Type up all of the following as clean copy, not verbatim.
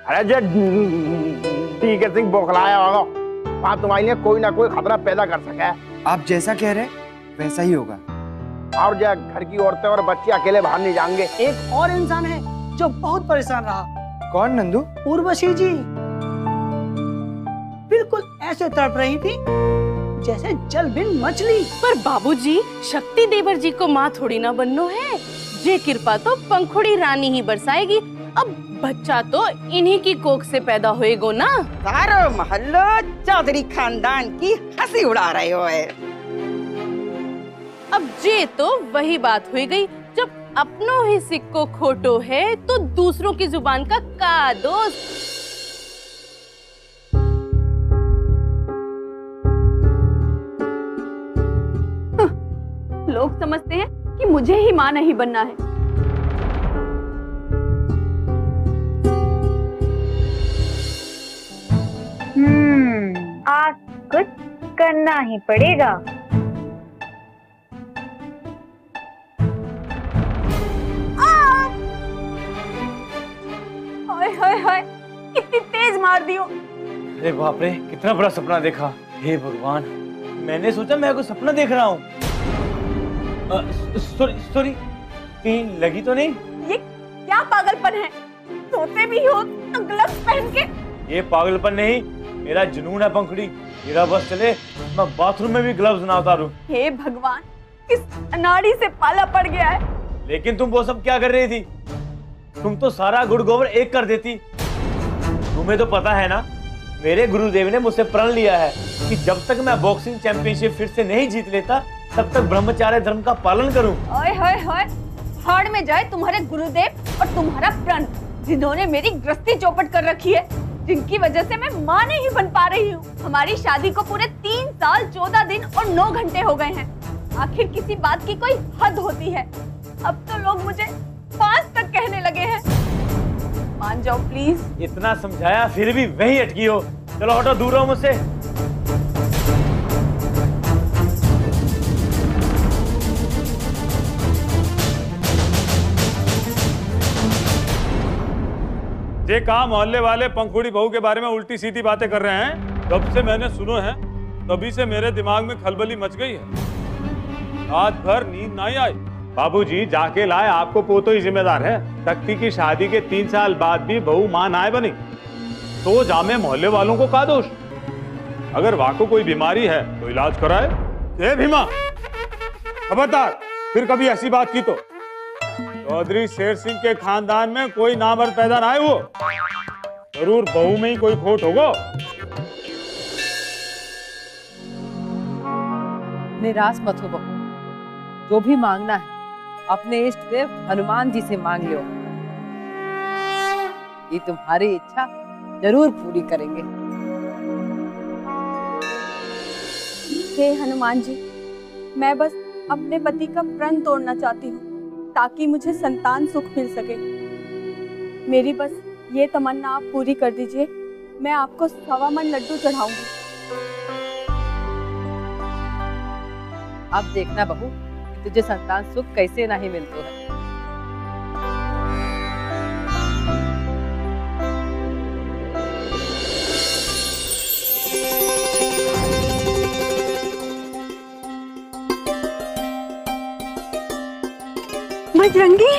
अरे जो डीके सिंह बौखलाया होगा, वहाँ तुम्हारे लिए कोई ना कोई खतरा पैदा कर सके। आप जैसा कह रहे वैसा ही होगा। और जो घर की औरतें और बच्चे अकेले बाहर नहीं जाएंगे। एक और इंसान है जो बहुत परेशान रहा। कौन नंदू? उर्वशी जी बिल्कुल ऐसे तड़प रही थी जैसे जल बिन मछली। पर बाबूजी, शक्ति देवर जी को माँ थोड़ी ना बननो है। जे कृपा तो पंखुड़ी रानी ही बरसाएगी। अब बच्चा तो इन्हीं की कोख से पैदा होएगो ना। सारो महल्लो चौधरी खानदान की हंसी उड़ा रहे हो है। अब जे तो वही बात हुई गई, जब अपनों ही सिक्को खोटो है तो दूसरों की जुबान का दोस्त। लोग समझते हैं कि मुझे ही माँ नहीं बनना है। आज कुछ करना ही पड़ेगा। हाय हाय हाय, कितनी तेज मार दी हो। अरे बाप रे, कितना बड़ा सपना देखा। हे भगवान, मैंने सोचा मैं कोई सपना देख रहा हूँ। सॉरी, कहीं लगी तो नहीं? ये क्या पागलपन है? सोते भी हो तो ग्लव्स पहन के। ये पागलपन नहीं, मेरा जुनून है पंखुड़ी। मेरा बस चले मैं बाथरूम में भी ग्लव्स ना उतारूं। हे भगवान, किस अनाड़ी से पाला पड़ गया है। लेकिन तुम वो सब क्या कर रही थी? तुम तो सारा गुड़ गोबर एक कर देती। तुम्हें तो पता है ना, मेरे गुरुदेव ने मुझसे प्रण लिया है कि जब तक मैं बॉक्सिंग चैंपियनशिप फिर से नहीं जीत लेता तब तक ब्रह्मचार्य धर्म का पालन करूं। ओए होए होए, हाड़ में जाए तुम्हारे गुरुदेव और तुम्हारा प्रण, जिन्होंने मेरी गृहस्थी चौपट कर रखी है, जिनकी वजह से मैं माँ नहीं बन पा रही हूँ। हमारी शादी को पूरे 3 साल 14 दिन और 9 घंटे हो गए हैं। आखिर किसी बात की कोई हद होती है। अब तो लोग मुझे 5 तक कहने लगे हैं। मान जाओ प्लीज। इतना समझाया फिर भी वही अटकी हो। चलो हटो, दूर रहो मुझसे। ये कहा मोहल्ले वाले पंखुड़ी बहू के बारे में उल्टी सीधी बातें कर रहे हैं। जब से मैंने सुनो है तभी से मेरे दिमाग में खलबली मच गई है। रात भर नींद नहीं आई। बाबूजी, जाके लाए, आपको पोतो ही जिम्मेदार है। शक्ति की शादी के 3 साल बाद भी बहू मां ना बनी तो जामे मोहल्ले वालों को का दोष? अगर वाको कोई बीमारी है तो इलाज कराए। ए भीमा, खबरदार फिर कभी ऐसी बात की तो। चौधरी शेर सिंह के खानदान में कोई नामर्द पैदा ना हुआ। जरूर बहू में ही कोई खोट होगा। निराश मत हो बहू, जो भी मांगना है अपने इष्ट देव हनुमान जी से मांग लो। ये तुम्हारी इच्छा जरूर पूरी करेंगे। हे हनुमान जी, मैं बस अपने पति का प्रण तोड़ना चाहती हूँ ताकि मुझे संतान सुख मिल सके। मेरी बस ये तमन्ना आप पूरी कर दीजिए। मैं आपको 1.25 मन लड्डू चढ़ाऊंगी। अब देखना बहू, तुझे संतान सुख कैसे नहीं मिलता है। बजरंगी,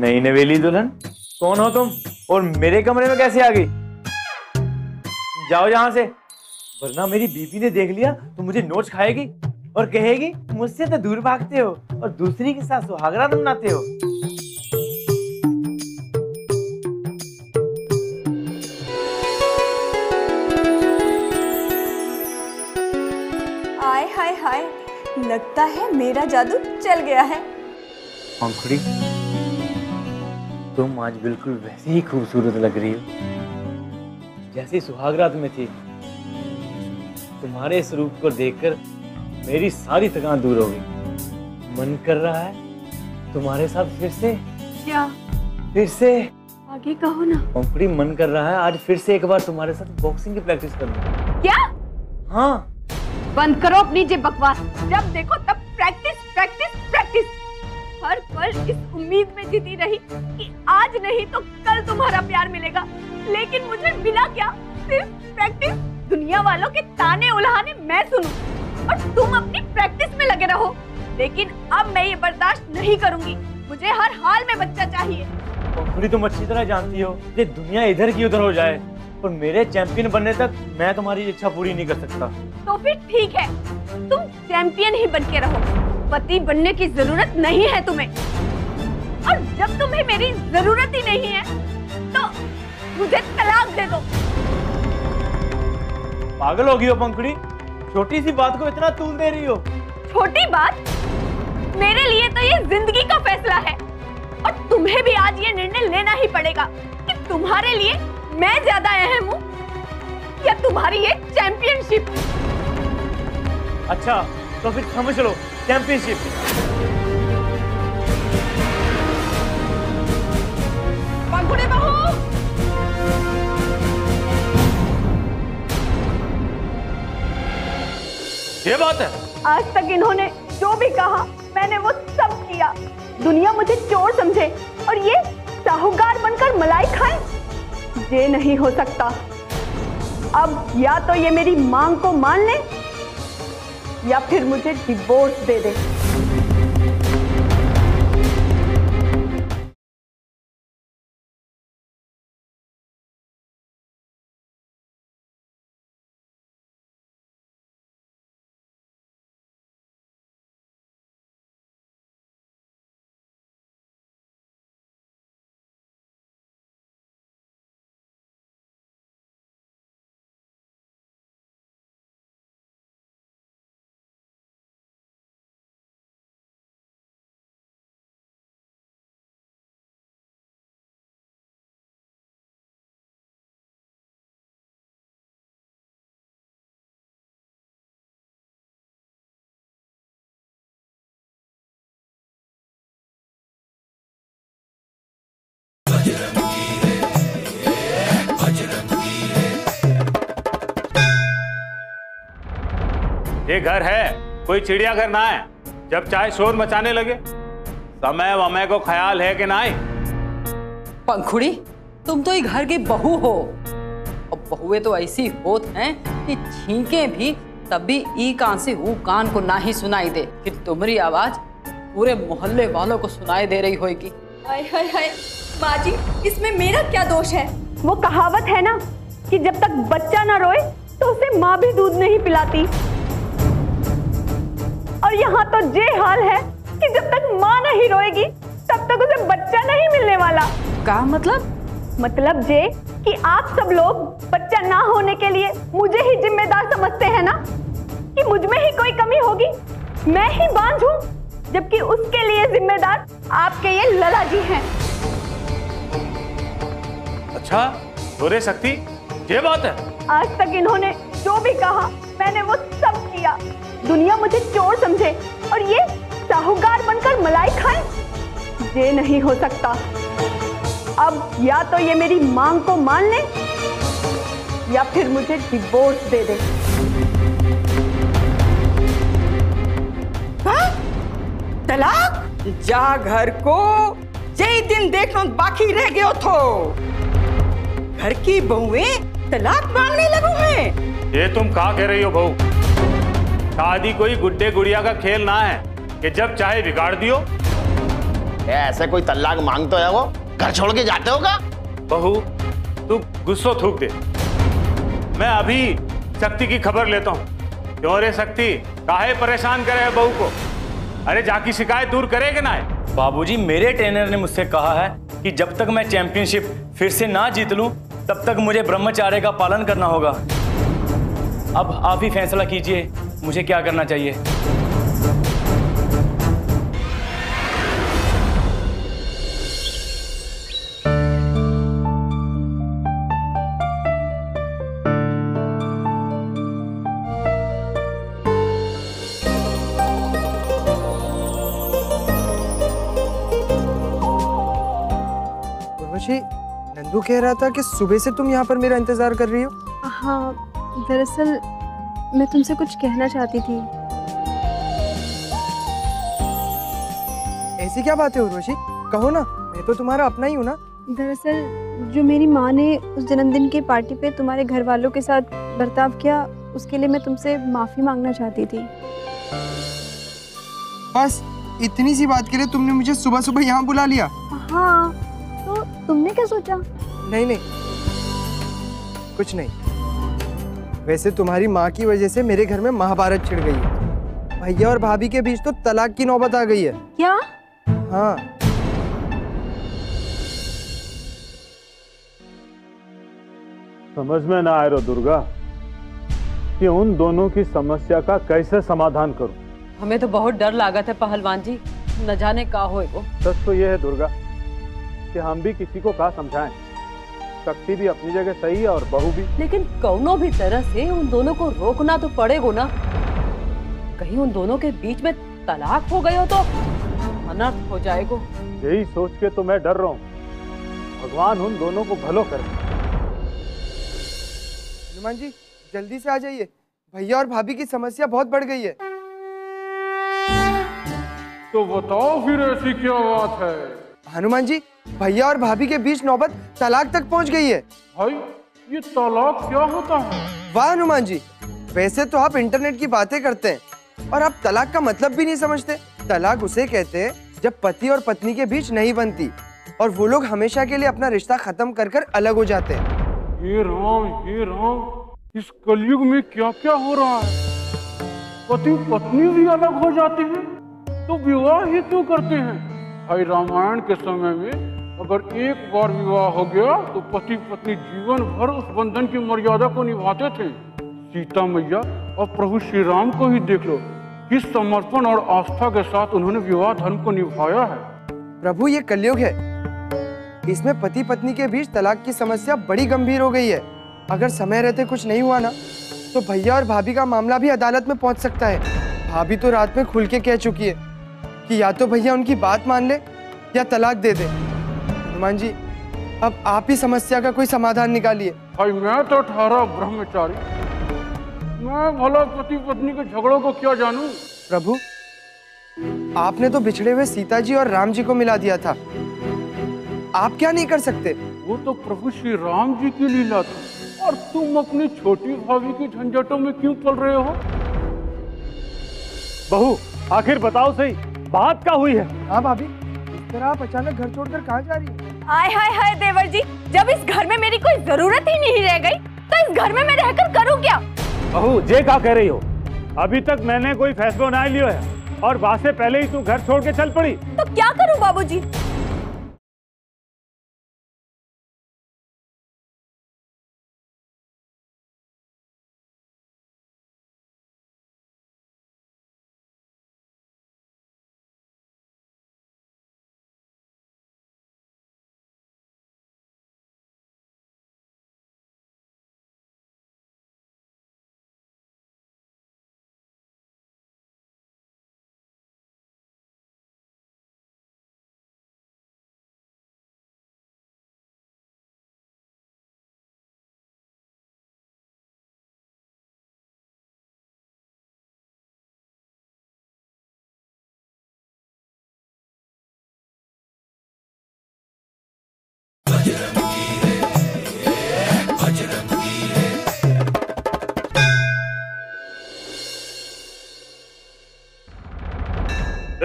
नई नवेली दुल्हन, कौन हो तुम और मेरे कमरे में कैसे आ गई? जाओ यहाँ से, वरना मेरी बीबी ने देख लिया तो मुझे नोच खाएगी और कहेगी मुझसे तो दूर भागते हो और दूसरी के साथ सुहागरात मनाते हो। हाय हाय हाय, लगता है मेरा जादू चल गया है। पंखुड़ी, तुम आज बिल्कुल वैसी ही खूबसूरत लग रही हो जैसी सुहागरात में थी। तुम्हारे इस रूप को देखकर मेरी सारी थकान दूर हो गई। मन कर रहा है तुम्हारे साथ फिर से। क्या? फिर से आगे कहो ना। पंखुड़ी, मन कर रहा है आज फिर से एक बार तुम्हारे साथ बॉक्सिंग की प्रैक्टिस करनी। क्या? हाँ। बंद करो अपनी ये बकवास। जब देखो तब प्रैक्टिस प्रैक्टिस प्रैक्टिस। हर पल इस उम्मीद में जीती रही कि आज नहीं तो कल तुम्हारा प्यार मिलेगा, लेकिन मुझे मिला क्या? सिर्फ प्रैक्टिस। दुनिया वालों के ताने उल्हाने मैं सुनूं और तुम अपनी प्रैक्टिस में लगे रहो। लेकिन अब मैं ये बर्दाश्त नहीं करूंगी। मुझे हर हाल में बच्चा चाहिए। पंखुड़ी, तुम अच्छी तरह जानती हो ये दुनिया इधर की उधर हो जाए और मेरे चैंपियन बनने तक मैं तुम्हारी इच्छा पूरी नहीं कर सकता। तो फिर ठीक है, तुम चैंपियन ही बन के रहो। पति बनने की जरूरत नहीं है तुम्हें। और जब तुम्हें मेरी जरूरत ही नहीं है तो मुझे तलाक दे दो। पागल हो गई हो पंखुड़ी, छोटी सी बात को इतना तूल दे रही हो। छोटी बात? मेरे लिए तो ये जिंदगी का फैसला है और तुम्हें भी आज ये निर्णय लेना ही पड़ेगा कि तुम्हारे लिए मैं ज्यादा अहम हूँ या तुम्हारी ये चैंपियनशिप। अच्छा तो फिर समझ लो, चैंपियनशिप। पंखुड़ी बहू, ये बात है? आज तक इन्होंने जो भी कहा मैंने वो सब किया। दुनिया मुझे चोर समझे और ये साहूकार बनकर मलाई खाए, ये नहीं हो सकता। अब या तो ये मेरी मांग को मान ले या फिर मुझे डिवोर्स दे दे। ये घर है, कोई चिड़ियाघर ना है जब चाहे शोर मचाने लगे। समय वमय को ख्याल है कि नहीं? पंखुड़ी, तुम तो ये घर की बहू हो और बहुएं तो ऐसी होत हैं कि छींके भी तब भी ई कान से वो कान को ना ही सुनाई दे कि तुम्हारी आवाज पूरे मोहल्ले वालों को सुनाई दे रही होगी। हाय हाय हाय, माँ जी इसमें मेरा क्या दोष है? वो कहावत है ना कि जब तक बच्चा ना रोए तो उसे माँ भी दूध नहीं पिलाती। और यहाँ तो ये हाल है कि जब तक माँ नहीं रोएगी तब तक उसे बच्चा नहीं मिलने वाला। क्या मतलब? मतलब ये कि आप सब लोग बच्चा ना होने के लिए मुझे ही जिम्मेदार समझते हैं ना, कि मुझ में ही कोई कमी होगी, मैं ही बांझ हूँ, जबकि उसके लिए जिम्मेदार आपके ये लला जी हैं। अच्छा तो रे शक्ति, ये बात है? आज तक इन्होंने जो भी कहा मैंने वो सब किया। दुनिया मुझे चोर समझे और ये साहूकार बनकर मलाई खाए, ये नहीं हो सकता। अब या तो ये मेरी मांग को मान ले या फिर मुझे डिवोर्स दे दे। तलाक? जा घर को यही दिन देखना बाकी रह गयो थो। घर की बहुएं तलाक मांगने लगो हैं। ये तुम क्या कह रही हो बहू? शादी कोई गुड्डे गुड़िया का खेल ना है कि जब चाहे बिगाड़ दियो ऐसे कोई तलाक मांगते है वो, घर छोड़ के जाते होगा। बहू तू गुस्सो थूक दे, मैं अभी शक्ति की खबर लेता हूँ। क्यों रे शक्ति, काहे परेशान करे है बहू को? अरे जाकी शिकायत दूर करेगा ना? बाबूजी, मेरे ट्रेनर ने मुझसे कहा है कि जब तक मैं चैंपियनशिप फिर से ना जीत लूं तब तक मुझे ब्रह्मचार्य का पालन करना होगा। अब आप ही फैसला कीजिए मुझे क्या करना चाहिए। उर्वशी, नंदू कह रहा था कि सुबह से तुम यहाँ पर मेरा इंतजार कर रही हो। हाँ, दरअसल मैं तुमसे कुछ कहना चाहती थी। ऐसी क्या बात है उर्वशी, कहो ना, मैं तो तुम्हारा अपना ही हूँ ना। दरअसल जो मेरी माँ ने उस जन्मदिन की पार्टी पे तुम्हारे घर वालों के साथ बर्ताव किया, उसके लिए मैं तुमसे माफी मांगना चाहती थी। बस इतनी सी बात के लिए तुमने मुझे सुबह सुबह यहाँ बुला लिया? हाँ, तो तुमने क्या सोचा? नहीं नहीं, कुछ नहीं। वैसे तुम्हारी माँ की वजह से मेरे घर में महाभारत छिड़ गई है। भैया और भाभी के बीच तो तलाक की नौबत आ गई है। क्या? हाँ। समझ में ना आ रहा दुर्गा कि उन दोनों की समस्या का कैसे समाधान करूं। हमें तो बहुत डर लागत है पहलवान जी, न जाने का होएगो। सच तो यह है दुर्गा कि हम भी किसी को का समझाएं। शक्ति भी अपनी जगह सही है और बहू भी। लेकिन कौनो भी तरह से उन दोनों को रोकना तो पड़ेगो ना। कहीं उन दोनों के बीच में तलाक हो गए हो तो अनर्थ हो जाएगो। यही सोच के तो मैं डर रहा हूँ। भगवान उन दोनों को भलो करे। हनुमान जी जल्दी से आ जाइए, भैया और भाभी की समस्या बहुत बढ़ गई है। तो बताओ फिर ऐसी क्या बात है? हनुमान जी, भैया और भाभी के बीच नौबत तलाक तक पहुंच गई है। भाई ये तलाक क्या होता है? वाह हनुमान जी, वैसे तो आप इंटरनेट की बातें करते हैं और आप तलाक का मतलब भी नहीं समझते। तलाक उसे कहते हैं जब पति और पत्नी के बीच नहीं बनती और वो लोग हमेशा के लिए अपना रिश्ता खत्म कर कर अलग हो जाते हैं। हे राम, इस कलयुग में क्या क्या हो रहा है? पति पत्नी भी अलग हो जाते हैं तो विवाह ही क्यों करते हैं? भाई रामायण के समय में अगर एक बार विवाह हो गया तो पति पत्नी जीवन भर उस बंधन की मर्यादा को निभाते थे। सीता मैया और प्रभु श्री राम को ही देख लो, किस समर्पण और आस्था के साथ उन्होंने विवाह धर्म को निभाया है। प्रभु ये कलयुग है, इसमें पति पत्नी के बीच तलाक की समस्या बड़ी गंभीर हो गई है। अगर समय रहते कुछ नहीं हुआ ना तो भैया और भाभी का मामला भी अदालत में पहुंच सकता है। भाभी तो रात में खुल के कह चुकी है कि या तो भैया उनकी बात मान ले या तलाक दे दे। हनुमान जी, अब आप ही समस्या का कोई समाधान निकालिए। भाई मैं तो ठहरा ब्रह्मचारी, मैं भला पति पत्नी के झगड़ों को क्या जानूं? प्रभु, आपने तो बिछड़े हुए सीता जी और राम जी को मिला दिया था, आप क्या नहीं कर सकते? वो तो प्रभु श्री राम जी की लीला थी और तुम अपनी छोटी भाभी की झंझटों में क्यों पड़ रहे हो? बहू आखिर बताओ सही, बात क्या हुई है? हाँ भाभी, इस तरह आप अचानक घर छोड़कर कहाँ जा रही हैं? हाय हाय हाय देवर जी, जब इस घर में मेरी कोई जरूरत ही नहीं रह गई तो इस घर में मैं रहकर करूँ क्या? बहू जे क्या कह रही हो? अभी तक मैंने कोई फैसला नहीं लिया है और वहां से पहले ही तू घर छोड़ के चल पड़ी। तो क्या करूँ बाबूजी?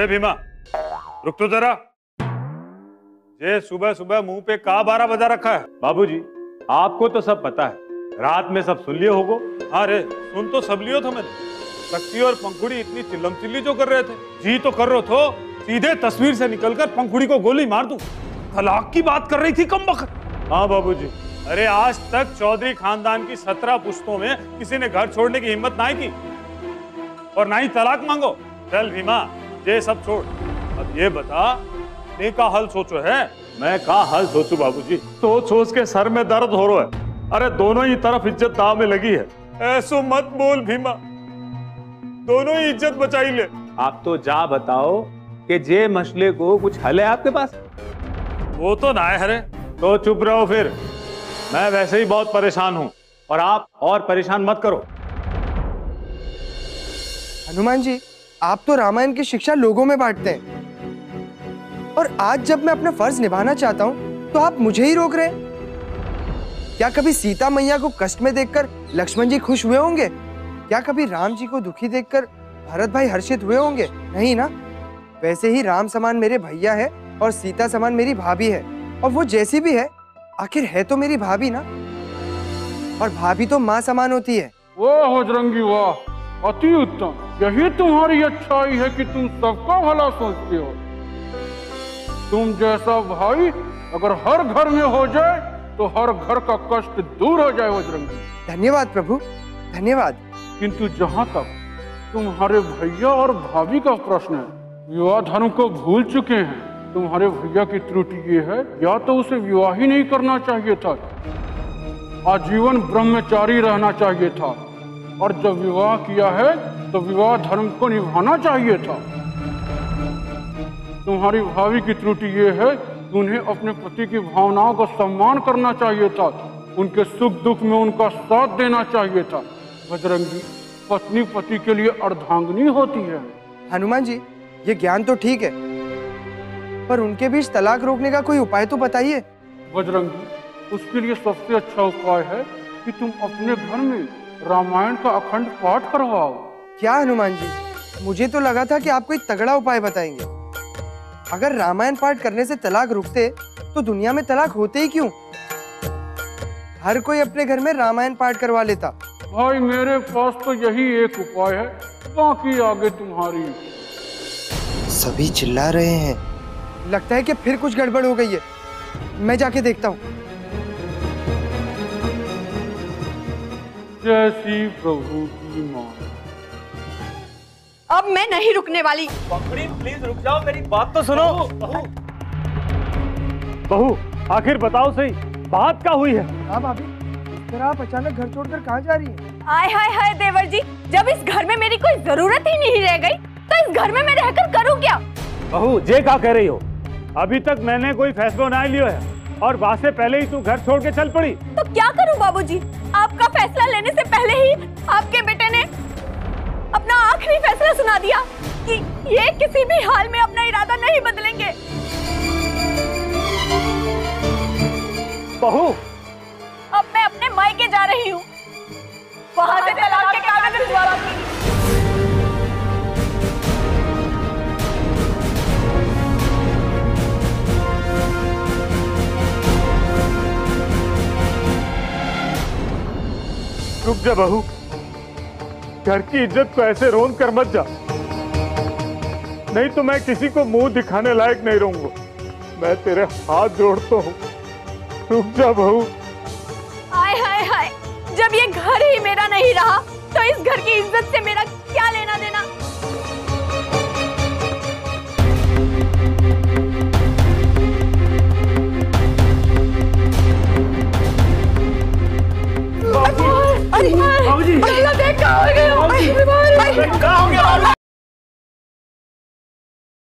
भीमा रुक तो जरा। ये सुबह सुबह मुंह पे का 12 बजा रखा है? बाबूजी, आपको तो सब पता है, रात में सब सुन लियो होगो। अरे सुन तो सब लियो था मैंने। शक्ति और पंखुड़ी इतनी चिल्लम चिल्ली जो कर रहे थे, जी तो कर रहे थो सीधे तस्वीर से निकलकर पंखुड़ी को गोली मार दूं। तलाक की बात कर रही थी कमबख्त। हाँ बाबूजी। अरे आज तक चौधरी खानदान की 17 पुश्तों में किसी ने घर छोड़ने की हिम्मत ना की और ना ही तलाक मांगो। चल भीमा, ये सब छोड़, अब ये बता ने का हल सोचो है? मैं का हल सोचू बाबूजी? सोच सोच के सर में दर्द हो रहा है। अरे दोनों ही तरफ इज्जत दाव में लगी है। ऐसो मत बोल भीमा, दोनों ही इज्जत बचाई ले। आप तो जा बताओ कि जे मसले को कुछ हल है आपके पास? वो तो ना है। अरे तो चुप रहो फिर, मैं वैसे ही बहुत परेशान हूं और आप और परेशान मत करो। हनुमान जी, आप तो रामायण की शिक्षा लोगों में बांटते हैं और आज जब मैं अपना फर्ज निभाना चाहता हूं तो आप मुझे ही रोक रहे हैं। क्या कभी सीता मैया को कष्ट में देखकर लक्ष्मण जी खुश हुए होंगे? क्या कभी राम जी को दुखी देखकर भरत भाई हर्षित हुए होंगे? नहीं ना। वैसे ही राम समान मेरे भैया है और सीता समान मेरी भाभी है, और वो जैसी भी है आखिर है तो मेरी भाभी ना, और भाभी तो माँ समान होती है। वाह बजरंगी वाह, अति उत्तम। यही तुम्हारी अच्छाई है कि तुम सबका भला सोचते हो। तुम जैसा भाई अगर हर घर में हो जाए तो हर घर का कष्ट दूर हो जाए बजरंगी। धन्यवाद प्रभु, धन्यवाद। किंतु जहाँ तक तुम्हारे भैया और भाभी का प्रश्न है, विवाह धर्म को भूल चुके हैं। तुम्हारे भैया की त्रुटि ये है, या तो उसे विवाह ही नहीं करना चाहिए था, आजीवन ब्रह्मचारी रहना चाहिए था, और जब विवाह किया है तो विवाह धर्म को निभाना चाहिए था। तुम्हारी भाभी की त्रुटि ये है कि उन्हें अपने पति की भावनाओं का सम्मान करना चाहिए था, उनके सुख दुख में उनका साथ देना चाहिए था। बजरंगी, पत्नी पति के लिए अर्धांगिनी होती है। हनुमान जी, ये ज्ञान तो ठीक है, पर उनके बीच तलाक रोकने का कोई उपाय तो बताइए। बजरंगी, उसके लिए सबसे अच्छा उपाय है कि तुम अपने घर में रामायण का अखंड पाठ करवाओ। क्या हनुमान जी, मुझे तो लगा था कि आप कोई तगड़ा उपाय बताएंगे। अगर रामायण पाठ करने से तलाक रुकते तो दुनिया में तलाक होते ही क्यों? हर कोई अपने घर में रामायण पाठ करवा लेता। भाई मेरे पास तो यही एक उपाय है, बाकी आगे तुम्हारी। सभी चिल्ला रहे हैं, लगता है कि फिर कुछ गड़बड़ हो गई है। मैं जाके देखता हूँ। जैसी प्रभु की मान। अब मैं नहीं रुकने वाली। पंखुड़ी प्लीज रुक जाओ, मेरी बात तो सुनो। बहू, आखिर बताओ सही, बात क्या हुई है? हाँ भाभी, इस तरह आप अचानक घर छोड़कर कहाँ जा रही हैं? हाय हाय हाय देवर जी, जब इस घर में मेरी कोई जरूरत ही नहीं रह गई तो इस घर में मैं रहकर करूँ क्या? बहू, जे क्या कह रही हो? अभी तक मैंने कोई फैसला नहीं लिया है और बात से पहले ही तू घर छोड़ के चल पड़ी। तो क्या करूं बाबूजी? आपका फैसला लेने से पहले ही आपके बेटे ने अपना आखिरी फैसला सुना दिया कि ये किसी भी हाल में अपना इरादा नहीं बदलेंगे। बहू, अब मैं अपने मायके जा रही हूँ, वहां से तलाक के कागज भिजवा दूंगी। रुक जा बहू, घर की इज्जत को ऐसे रोन कर मत जा, नहीं तो मैं किसी को मुंह दिखाने लायक नहीं रहूंगा। मैं तेरे हाथ जोड़ता हूँ, रुक जा बहू। हाय हाय हाय, जब ये घर ही मेरा नहीं रहा तो इस घर की इज्जत से मेरा